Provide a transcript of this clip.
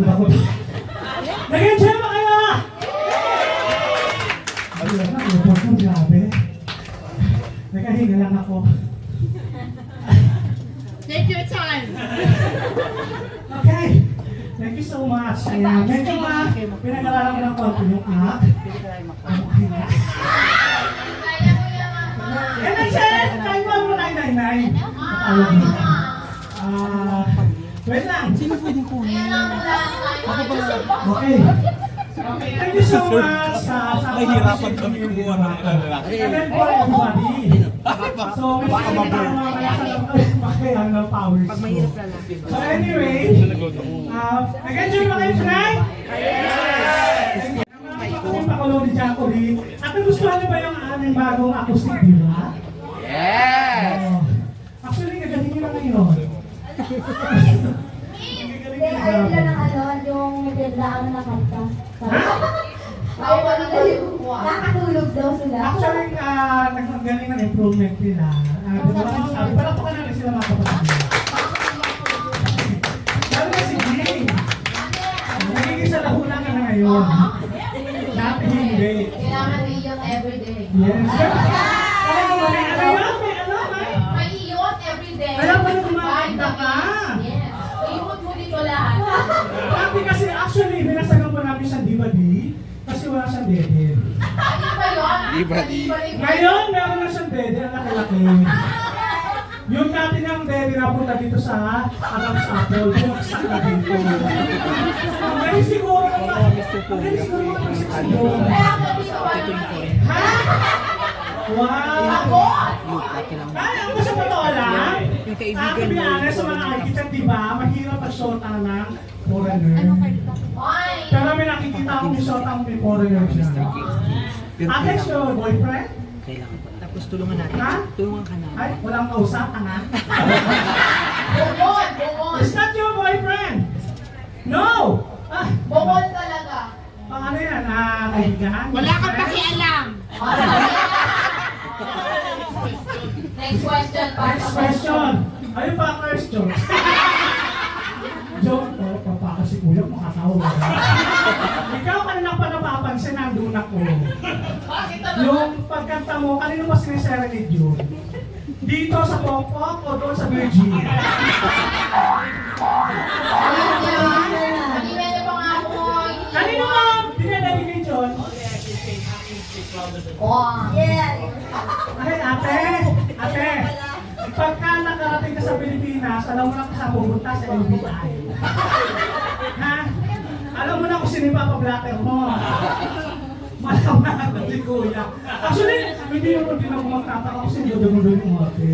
ako. Nag-enjoy ba kayo? Ay, wala na, report mo, grabe. Nagkahinga lang ako. Take your time. Okay. Thank you so much. Ayan, medyo pinag-alalan ko ng konti yung act. Okay na. And then, sir, time mo 999. Matawag mo. Wait lang. Sino pwedeng kunin? Okay. Okay, thank you so much sa Nahihirapan kami kumuha ng lalaki. And then for everybody. So, may nakikita ko mga kaya sa makaya ng power. Pag mahirap lalaki. So anyway, nag-enjoy ba kayo tonight? Yes! Yung pakulo ni Jacqueline. At nagustuhan niyo ba yung aming bagong acoustic diba? Yes! Actually, gagaling nyo na ngayon. Ayaw nila ng yung biglaan na kanta. Nakatulog daw sila. Actually, nagagaling ng improvement nila. Sabi, palakpakan natin sila mga kapatid. Sabi na si Jing, nagiging sa lahunan ka na ngayon. Dati hindi. Kailangan iyon everyday. Yes. Ano yun? May ano? May iyon everyday. Kaya pala kumakanta ka. Yes. Iyon mo dito lahat. Dati kasi actually, binasagan po namin siyang Diba-Di kasi wala siyang dede. Ano ba yun? Di-ba-di. Ngayon, meron na siyang dede, ang laki-laki. Yung dati niyang dede na punta dito sa Arabs Apple, bumagsak na dito. Ngayon siguro naman, ngayon siguro naman siguro. Kaya ako dito ba? Ha? Wow! Ako? Ay, ang gusto mo to lang? Yung kaibigan To be mo. honest, sa mga architect, diba, mahirap ang shota ng foreigner. Why? Pero may nakikita akong shota ang may foreigner dyan. Alex, your boyfriend? Kailangan pa. Tapos tulungan natin. Ha? Tulungan ka namin. Ay, walang kausap, nga. Bukod, bukod. Is that your boyfriend? No! Ah, Bukod talaga. pang ano yan? Kaibigan? Wala kang pakialam. Next question. Next question. Ayun pa, question. Joke po, papa kasi kuya, makatawa. Ikaw kanina pa napapansin, nandun ako. Bakit naman? Yung pagkanta mo, kanino mas sineserenade yun? Dito sa Pokpok o doon sa Virgin? Kanina niyo pa nga ako. Kanino nga dinededicate yun? Wow. Yeah. Ay, ate, pagka nakarating ka sa Pilipinas, alam mo na kung saan pupunta sa LBI. Ha? Alam mo na kung sino yung papablatter mo. Malamang si kuya. Actually, hindi naman din ako magtataka kung sino yung ate.